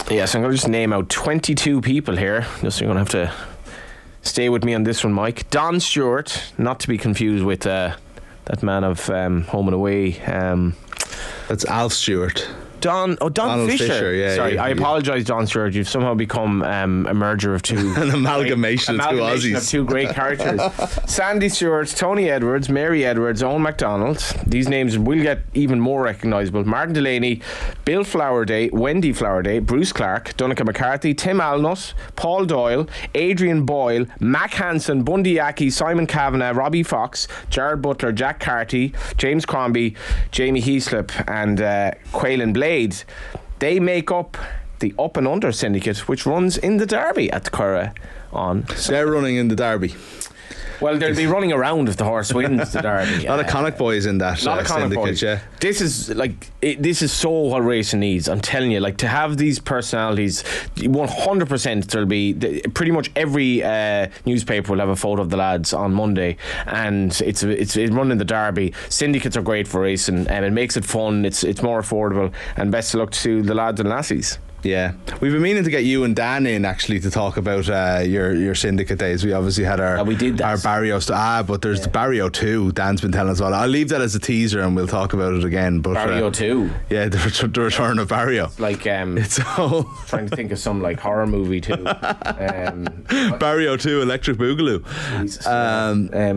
Yes, I'm going to just name out 22 people here. Just you're going to have to stay with me on this one, Mike. Don Stewart, not to be confused with that man of Home and Away. That's Alf Stewart. Don Fisher. Yeah, sorry, yeah, I apologise, Don Stewart. You've somehow become a merger of two. An amalgamation of two Aussies. Of two great characters. Sandy Stewart, Tony Edwards, Mary Edwards, Owen MacDonald. These names will get even more recognisable. Martin Delaney, Bill Flowerday, Wendy Flowerday, Bruce Clark, Donncha McCarthy, Tim Alnut, Paul Doyle, Adrian Boyle, Mac Hansen, Bundy Aki, Simon Kavanagh, Robbie Fox, Jared Butler, Jack Carty, James Crombie, Jamie Heaslip and Quaylen Blade. They make up the Up and Under syndicate, which runs in the Derby at Curragh on. They're running in the Derby. Well, they'll be running around if the horse wins the Derby. A lot of Connacht boys in that syndicate, boys. Yeah. This is so what racing needs. I'm telling you, like, to have these personalities, 100% there'll be pretty much every newspaper will have a photo of the lads on Monday, and it's running the Derby. Syndicates are great for racing, and it makes it fun. It's more affordable, and best of luck to the lads and lassies. Yeah, we've been meaning to get you and Dan in actually to talk about your syndicate days. We obviously had our Barrio but there's the Barrio 2. Dan's been telling us about it. I'll leave that as a teaser and we'll talk about it again. But Barrio 2, yeah, the return of Barrio. Like it's all trying to think of some like horror movie too. Barrio 2, Electric Boogaloo.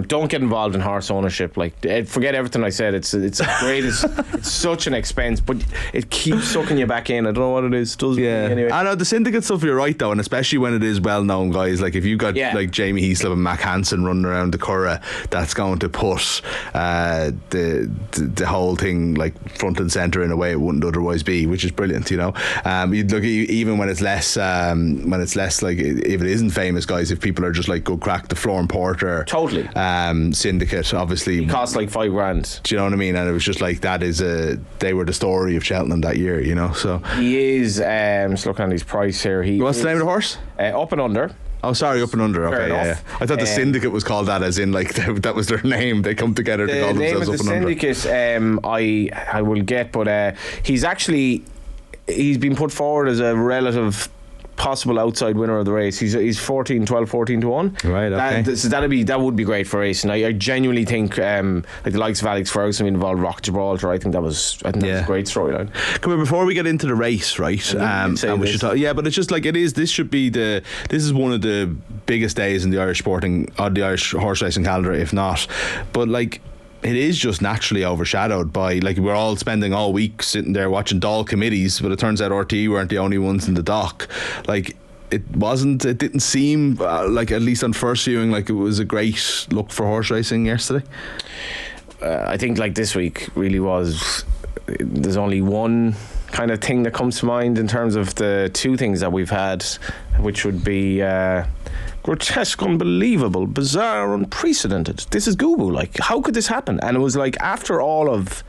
Don't get involved in horse ownership. Like, forget everything I said. It's great. It's such an expense, but it keeps sucking you back in. I don't know what it is. Yeah, anyway. I know the syndicate stuff. You're right though, and especially when it is well-known guys. Like if you got like Jamie Heaslip and Mac Hansen running around the Curragh, that's going to put the whole thing like front and centre in a way it wouldn't otherwise be, which is brilliant. You know, you'd look at even when it's less like if it isn't famous guys, if people are just like go crack the Floor and Porter syndicate, obviously it costs like $5,000. Do you know what I mean? And it was just like they were the story of Cheltenham that year. You know, so he is. Just looking at his price here. What's the name of the horse? Up and Under. Oh, sorry, Up and Under. Okay, yeah. I thought the syndicate was called that, as in like that was their name. They come together to call themselves Up and Under. The name of the syndicate, I will get, but he's been put forward as a relative possible outside winner of the race. He's 14 to 1. Right, okay. So that would be great for racing. I genuinely think like the likes of Alex Ferguson involved Rock Gibraltar. I think that was a great storyline. Come on, before we get into the race, right? And we should talk. Yeah, but it's just like it is. This is one of the biggest days in the Irish horse racing calendar, if not. But like, it is just naturally overshadowed by, like, we're all spending all week sitting there watching Dáil committees, but it turns out RTE weren't the only ones in the dock. Like, it didn't seem like, at least on first viewing, like it was a great look for horse racing yesterday. I think like this week really was. There's only one kind of thing that comes to mind in terms of the two things that we've had, which would be grotesque, unbelievable, bizarre, unprecedented. This is Google. Like, how could this happen? And it was like after all of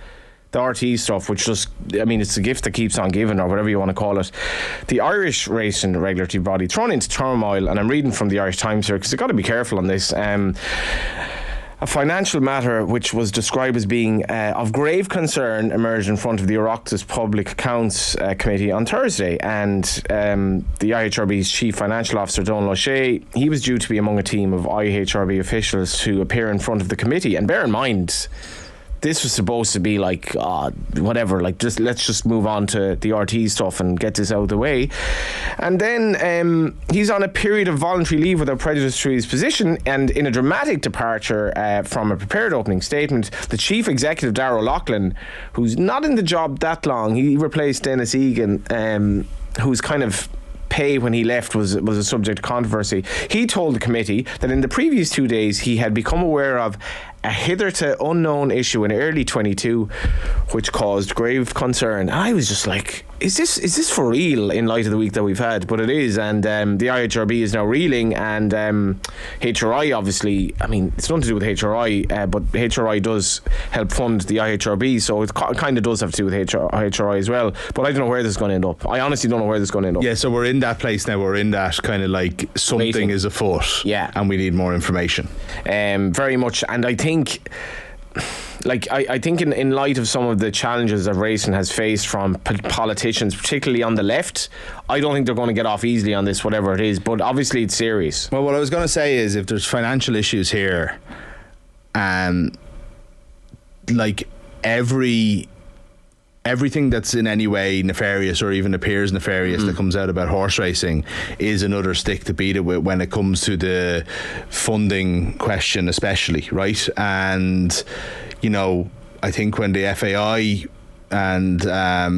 the RTE stuff, which just, I mean, it's a gift that keeps on giving, or whatever you want to call it. The Irish racing regulatory body thrown into turmoil, and I'm reading from the Irish Times here because they've got to be careful on this. A financial matter which was described as being of grave concern emerged in front of the Oireachtas Public Accounts Committee on Thursday, and the IHRB's Chief Financial Officer, Donal O'Shea, he was due to be among a team of IHRB officials to appear in front of the committee. And bear in mind, this was supposed to be like whatever, like let's just move on to the RT stuff and get this out of the way. And then he's on a period of voluntary leave without prejudice to his position, and in a dramatic departure from a prepared opening statement, the chief executive, Darragh O'Loughlin, who's not in the job that long, he replaced Dennis Egan, who's kind of pay when he left was a subject of controversy. He told the committee that in the previous 2 days he had become aware of a hitherto unknown issue in early 22 which caused grave concern. And I was just like, is this for real in light of the week that we've had? But it is, and the IHRB is now reeling, and HRI, obviously, I mean, it's nothing to do with HRI, but HRI does help fund the IHRB, so it kind of does have to do with HRI as well. But I don't know where this is going to end up. I honestly don't know where this is going to end up. Yeah, so we're in that place now. We're in that kind of like something waiting. Is afoot. Yeah. And we need more information. Very much. And I think like I think in light of some of the challenges that racing has faced from politicians, particularly on the left, I don't think they're going to get off easily on this, whatever it is. But obviously it's serious. Well, what I was going to say is, if there's financial issues here, like everything that's in any way nefarious or even appears nefarious that comes out about horse racing is another stick to beat it with when it comes to the funding question, especially, right? And you know, I think when the FAI and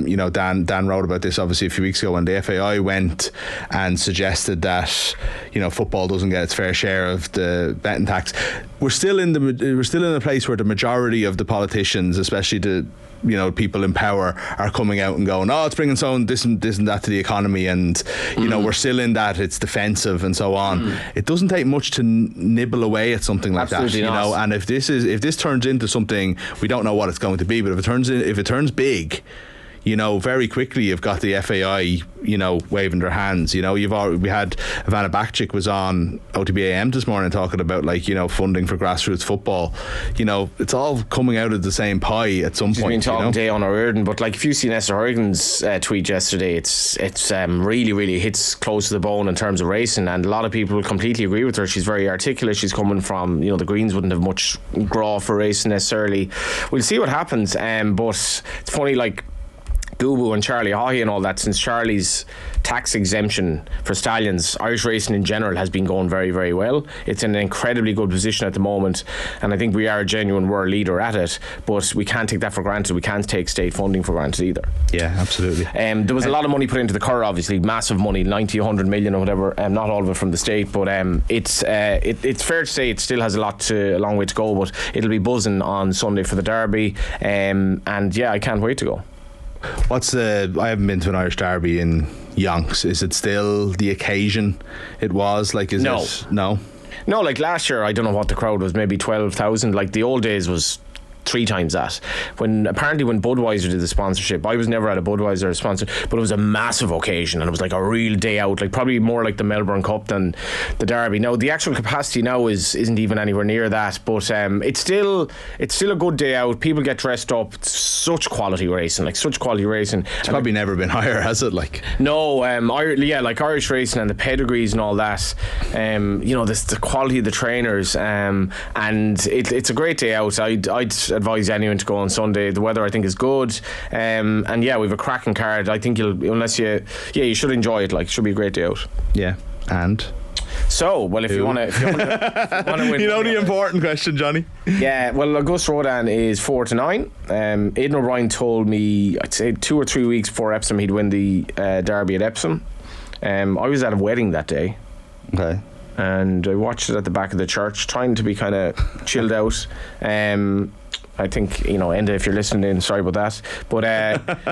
you know, Dan wrote about this obviously a few weeks ago, when the FAI went and suggested that, you know, football doesn't get its fair share of the betting tax. We're still in a place where the majority of the politicians, especially the, you know, people in power, are coming out and going, oh, it's bringing so this and that to the economy, and you know, we're still in that, it's defensive and so on. It doesn't take much to nibble away at something like Absolutely that, you know. And if this turns into something, we don't know what it's going to be, but if it turns big, you know, very quickly you've got the FAI, you know, waving their hands. You know, we had Ivana Bakchik was on OTB AM this morning talking about, like, you know, funding for grassroots football. You know, it's all coming out of the same pie at some point. She's been talking today on her Erden, but like, if you see Esther Horrigan's tweet yesterday, it's really hits close to the bone in terms of racing, and a lot of people completely agree with her. She's very articulate. She's coming from, you know, the Greens wouldn't have much graw for racing necessarily. We'll see what happens, but it's funny, like Gubu and Charlie Haughey and all that, since Charlie's tax exemption for stallions, Irish racing in general has been going very, very well. It's in an incredibly good position at the moment, and I think we are a genuine world leader at it, but we can't take that for granted. We can't take state funding for granted either. Yeah, absolutely. There was a lot of money put into the Curragh, obviously, massive money, 90, 100 million or whatever, not all of it from the state, but it's fair to say it still has a long way to go, but it'll be buzzing on Sunday for the Derby, and yeah, I can't wait to go. I haven't been to an Irish Derby in yonks. Is it still the occasion it was? Like, No, like last year, I don't know what the crowd was, maybe 12,000. Like, the old days was 3 times that. Apparently when Budweiser did the sponsorship, I was never at a Budweiser sponsor, but it was a massive occasion, and it was like a real day out, like probably more like the Melbourne Cup than the Derby. Now the actual capacity now isn't even anywhere near that, but it's still a good day out. People get dressed up. It's such quality racing. It's probably never been higher, has it? Like, no, like Irish racing and the pedigrees and all that, you know, the quality of the trainers, and it's a great day out. I'd advise anyone to go on Sunday. The weather, I think, is good, and yeah, we've a cracking card. I think you should enjoy it. Like, it should be a great day out. Yeah. And so, well, if you want to win, you know, the important question, Johnny. Yeah, well, Auguste Rodin is 4-9. Aidan O'Brien told me, I'd say 2 or 3 weeks before Epsom, he'd win the Derby at Epsom. I was at a wedding that day. Okay. And I watched it at the back of the church, trying to be kind of chilled out. I think, you know, Enda, if you're listening in, sorry about that. But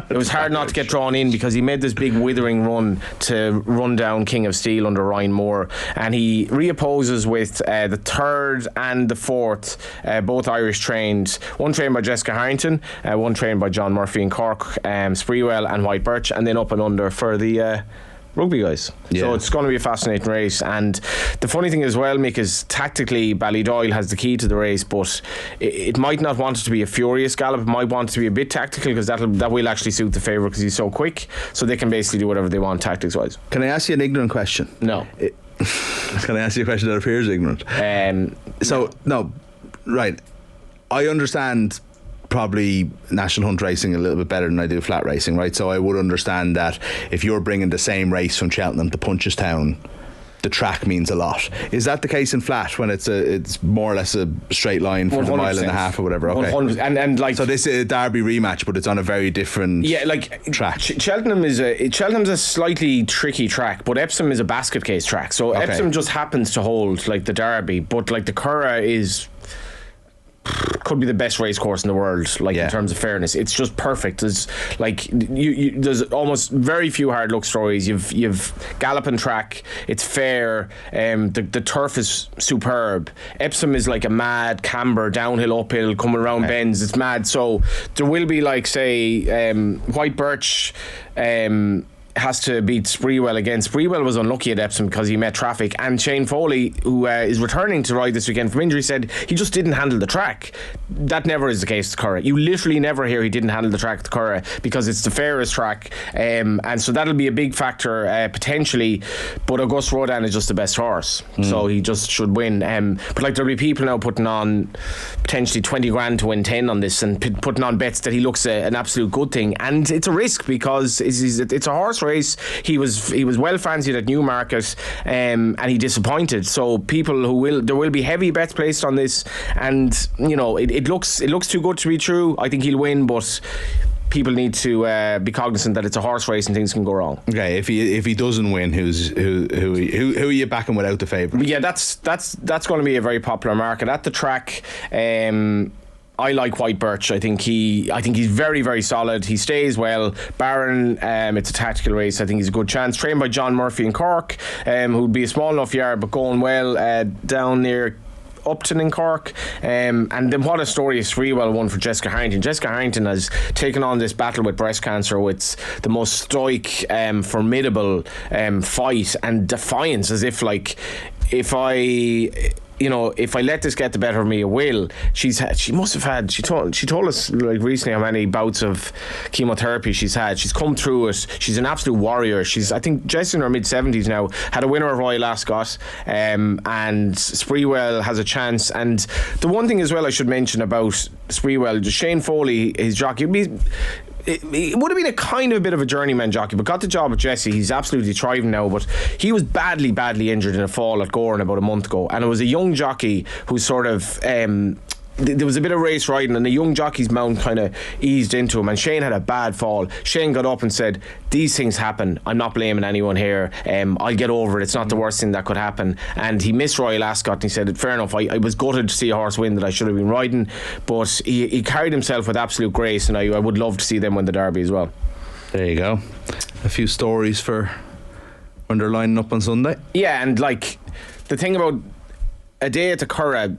it was hard not to get drawn in, because he made this big withering run to run down King of Steel under Ryan Moore. And he reopposes with the 3rd and the 4th, both Irish trained. One trained by Jessica Harrington, one trained by John Murphy in Cork, Spreewell and White Birch, and then up and under for the rugby guys. Yeah. So it's going to be a fascinating race. And the funny thing as well, Mick, is tactically Ballydoyle has the key to the race, but it might not want it to be a furious gallop. It might want it to be a bit tactical, because that will actually suit the favourite, because he's so quick, so they can basically do whatever they want tactics wise. Can I ask you an ignorant question? No. Can I ask you a question that appears ignorant? No, right, I understand probably national hunt racing a little bit better than I do flat racing, right? So I would understand that if you're bringing the same race from Cheltenham to Punchestown, the track means a lot. Is that the case in flat, when it's more or less a straight line for 1.5 miles or whatever? Okay. 100%. And like, so this is a Derby rematch, but it's on a very different track. Cheltenham's a slightly tricky track, but Epsom is a basket case track. So okay. Epsom just happens to hold like the Derby, but like the Curragh could be the best race course in the world, in terms of fairness. It's just perfect. There's like there's almost very few hard luck stories. You've galloping track, it's fair, the turf is superb. Epsom is like a mad camber, downhill, uphill, coming around bends. It's mad. So there will be, like, say, White Birch has to beat Spreewell again. Spreewell was unlucky at Epsom because he met traffic, and Shane Foley, who is returning to ride this weekend from injury, said he just didn't handle the track. that never is the case at Curragh. You literally never hear he didn't handle the track at Curragh, because it's the fairest track, and so that'll be a big factor potentially. But Auguste Rodin is just the best horse, so he just should win. But like, there'll be people now putting on potentially 20 grand to win 10 on this, and putting on bets that he looks an absolute good thing, and it's a risk because it's a horse race. He was well fancied at Newmarket, and he disappointed. So there will be heavy bets placed on this, and it looks too good to be true. I think he'll win, but people need to be cognizant that it's a horse race and things can go wrong. Okay, if he doesn't win, who are you backing without the favourite? Yeah, that's going to be a very popular market at the track. I like White Birch. I think he's very, very solid. He stays well. Barron, it's a tactical race. I think he's a good chance. Trained by John Murphy in Cork, who'd be a small enough yard, but going well down near Upton in Cork, and then what a story is Sprewell won for Jessica Harrington. Jessica Harrington has taken on this battle with breast cancer with the most stoic, formidable fight and defiance, as if like, if I let this get the better of me, it will. She must have had. She told us like recently how many bouts of chemotherapy she's had. She's come through it. She's an absolute warrior. I think just in her mid-70s now. Had a winner of Royal Ascot, and Sprewell has a chance. And the one thing as well I should mention about Sprewell, Shane Foley, his jockey. It would have been a kind of a bit of a journeyman jockey, but got the job with Jesse. He's absolutely thriving now, but he was badly injured in a fall at Goran about a month ago, and it was a young jockey who sort of there was a bit of race riding, and the young jockey's mount kind of eased into him, and Shane had a bad fall. Shane got up and said, these things happen, I'm not blaming anyone here, I'll get over it, it's not the worst thing that could happen. And he missed Royal Ascot, and he said, fair enough, I was gutted to see a horse win that I should have been riding, but he carried himself with absolute grace, and I would love to see them win the Derby as well. There you go. A few stories for when they're lining up on Sunday. Yeah, and like, the thing about a day at the Curragh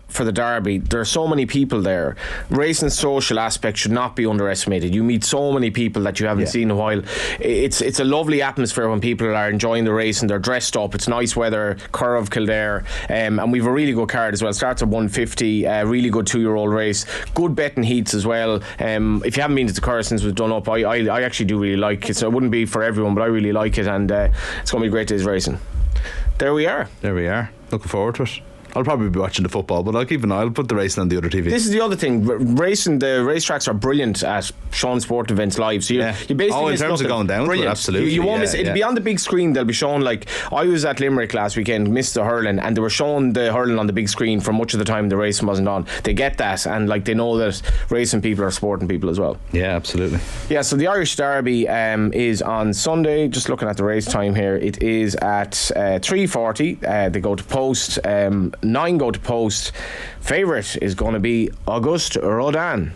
for the Derby, there are so many people there. Racing social aspect should not be underestimated. You meet so many people that you haven't seen in a while. It's a lovely atmosphere when people are enjoying the race and they're dressed up. It's nice weather. Curragh, Kildare, and we've a really good card as well. Starts at 150. Really good 2-year-old race. Good betting heats as well. If you haven't been to the Curragh since it was done up, I actually do really like it. So it wouldn't be for everyone, but I really like it, and it's going to be a great day's racing. There we are. Looking forward to it. I'll probably be watching the football, but I'll put the racing on the other TV. This is the other thing. The racetracks are brilliant at showing sport events live. So you basically in terms of going down, brilliant. Absolutely. You won't miss it. It'll be on the big screen. They'll be showing, like, I was at Limerick last weekend, missed the hurling, and they were showing the hurling on the big screen for much of the time the racing wasn't on. They get that, and like, they know that racing people are sporting people as well. Yeah, absolutely. Yeah, so the Irish Derby is on Sunday. Just looking at the race time here, it is at 3:40. They go to post. 9 go to post. Favourite is going to be Auguste Rodin.